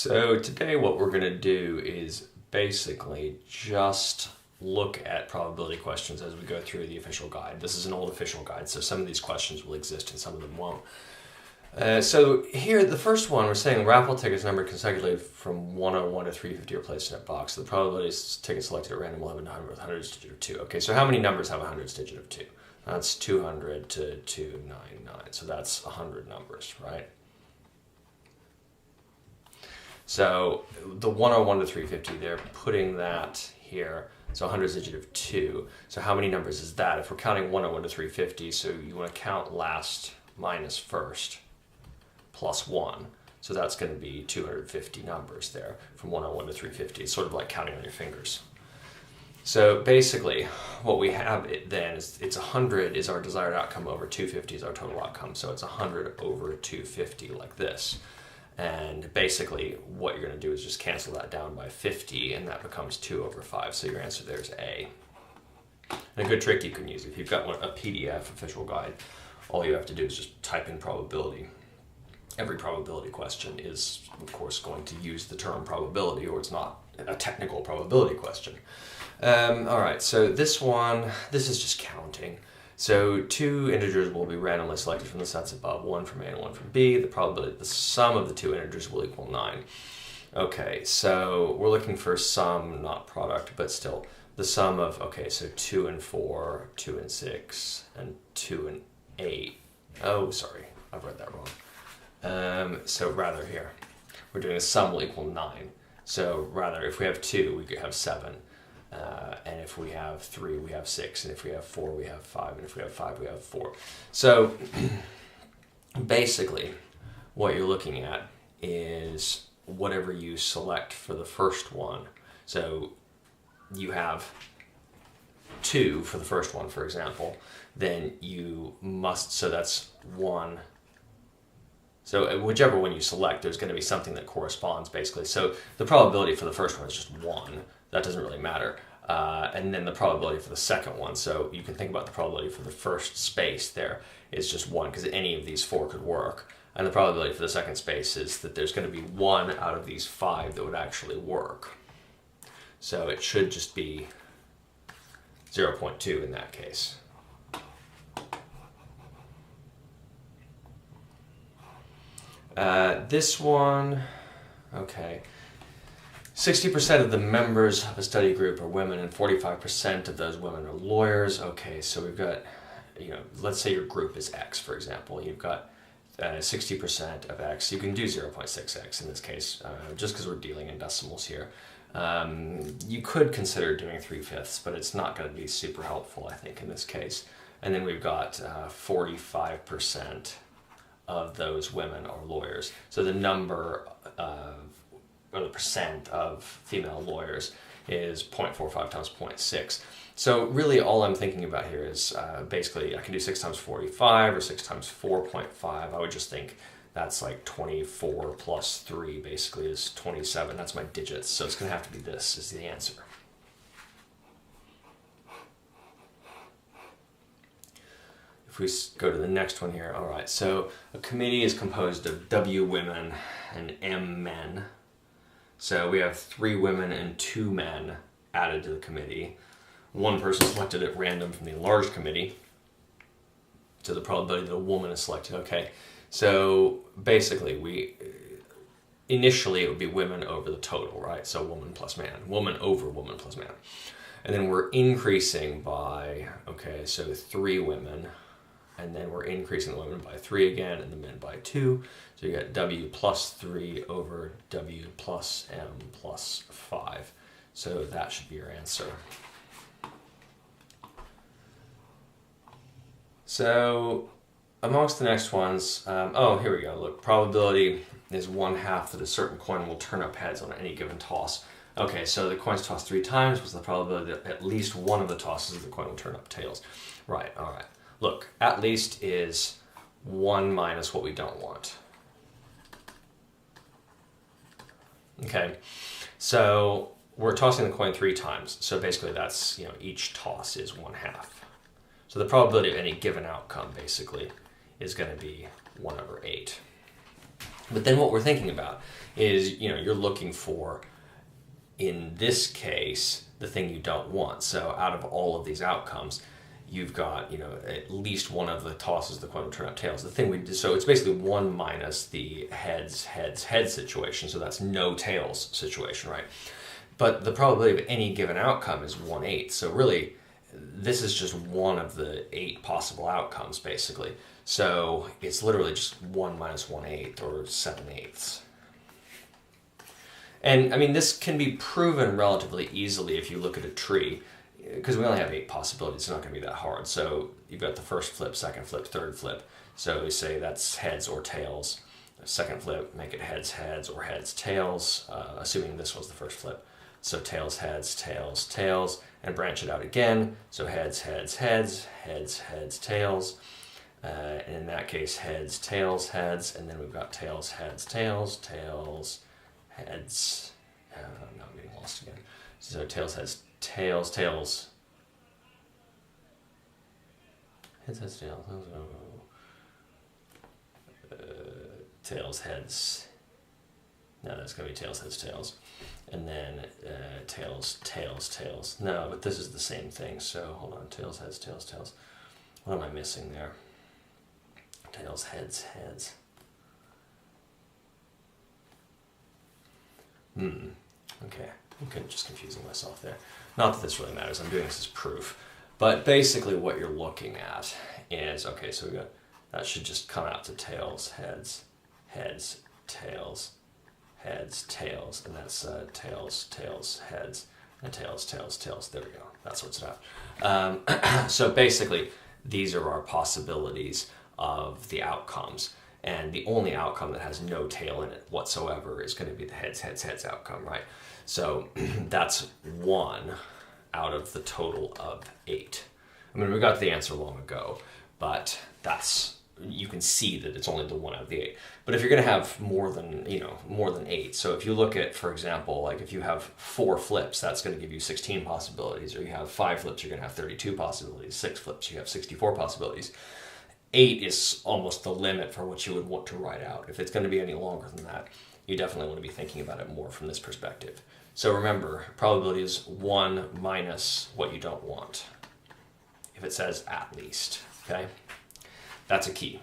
So today what we're going to do is basically just look at probability questions as we go through the official guide. This is an old official guide, so some of these questions will exist and some of them won't. So here, the first one, we're saying raffle tickets numbered consecutively from 101 to 350 are placed in a box. The probability tickets selected at random will have a number with hundreds digit of 2. Okay, so how many numbers have a hundreds digit of 2? That's 200 to 299, so that's 100 numbers, right? So the 101 to 350, they're putting that here. So 100 digit of 2. So how many numbers is that? If we're counting 101 to 350, so you want to count last minus first plus 1. So that's going to be 250 numbers there from 101 to 350. It's sort of like counting on your fingers. So basically what we have then is it's 100 is our desired outcome over 250 is our total outcome. So it's 100 over 250 like this. And basically what you're going to do is just cancel that down by 50 and that becomes 2 over 5. So your answer there is A. And a good trick you can use, if you've got a PDF official guide, all you have to do is just type in probability. Every probability question is, of course, going to use the term probability, or it's not a technical probability question. All right, so this is just counting. So 2 integers will be randomly selected from the sets above, 1 from A and 1 from B. The probability the sum of the 2 integers will equal 9. Okay, so we're looking for sum, not product, but still the sum of, okay, so 2 and 4, 2 and 6, and 2 and 8. Oh, sorry, I've read that wrong. So rather here, we're doing a sum will equal 9. So rather, if we have 2, we could have 7. And if we have 3, we have 6, and if we have 4, we have 5, and if we have 5, we have 4. So basically, what you're looking at is whatever you select for the first one. So you have 2 for the first one, for example, then you must, so that's 1. So whichever one you select, there's going to be something that corresponds, basically. So the probability for the first one is just 1. That doesn't really matter. And then the probability for the second one, so you can think about the probability for the first space there is just 1, because any of these 4 could work. And the probability for the second space is that there's going to be 1 out of these 5 that would actually work. So it should just be 0.2 in that case. This one, okay. 60% of the members of a study group are women and 45% of those women are lawyers. Okay, so we've got, let's say your group is X, for example. You've got 60% of X. You can do 0.6X in this case, just because we're dealing in decimals here. You could consider doing 3/5, but it's not going to be super helpful, I think, in this case. And then we've got 45% of those women are lawyers. So the number or the percent of female lawyers is 0.45 times 0.6. So really all I'm thinking about here is basically I can do 6 times 45 or 6 times 4.5. I would just think that's like 24 plus 3 basically is 27. That's my digits. So it's going to have to be this is the answer. If we go to the next one here, all right, so a committee is composed of W women and M men. So we have 3 women and 2 men added to the committee. 1 person selected at random from the enlarged committee. So the probability that a woman is selected, okay. So basically initially it would be women over the total, right? So woman plus man, woman over woman plus man. And then we're increasing by, okay, so 3 women. And then we're increasing the women by 3 again, and the men by 2. So you got W plus 3 over W plus M plus 5. So that should be your answer. So amongst the next ones, here we go. Look, probability is 1/2 that a certain coin will turn up heads on any given toss. Okay, so the coin's tossed 3 times. What's the probability that at least one of the tosses of the coin will turn up tails? Right, all right. Look, at least is 1 minus what we don't want. Okay, so we're tossing the coin 3 times. So basically that's, each toss is 1/2. So the probability of any given outcome basically is going to be 1/8. But then what we're thinking about is, you're looking for, in this case, the thing you don't want. So out of all of these outcomes, you've got, at least one of the tosses of the coin will turn out tails. So it's basically 1 minus the heads, heads situation. So that's no tails situation, right? But the probability of any given outcome is 1/8. So really, this is just one of the 8 possible outcomes, basically. So it's literally just 1 minus 1/8 or 7/8. And I mean, this can be proven relatively easily if you look at a tree, because we only have 8 possibilities. It's not going to be that hard. So you've got the first flip, second flip, third flip. So we say that's heads or tails. The second flip, make it heads, heads, or heads, tails, assuming this was the first flip. So tails, heads, tails, tails, and branch it out again. So heads, heads, heads, heads, heads, tails. And in that case, heads, tails, heads, and then we've got tails, heads, tails, tails, heads. Now I'm getting lost again. So tails, heads, tails, tails. Heads, heads, tails. Tails, heads. No, that's going to be tails, heads, tails. And then tails, tails, tails. No, but this is the same thing. So hold on. Tails, heads, tails, tails. What am I missing there? Tails, heads, heads. Okay. I'm just confusing myself there. Not that this really matters. I'm doing this as proof. But basically what you're looking at is, okay, so we got, that should just come out to tails, heads, heads, tails, heads, tails, and that's tails, tails, heads, and tails, tails, tails. There we go. That's what's it out. So basically, these are our possibilities of the outcomes. And the only outcome that has no tail in it whatsoever is going to be the heads, heads, heads outcome, right? So that's 1 out of the total of 8. I mean, we got the answer long ago, but you can see that it's only the 1 out of the 8. But if you're going to have more than 8, so if you look at, for example, like if you have 4 flips, that's going to give you 16 possibilities, or you have 5 flips, you're going to have 32 possibilities, 6 flips, you have 64 possibilities. 8 is almost the limit for what you would want to write out. If it's going to be any longer than that, you definitely want to be thinking about it more from this perspective. So remember, probability is 1 minus what you don't want, if it says at least, okay? That's a key.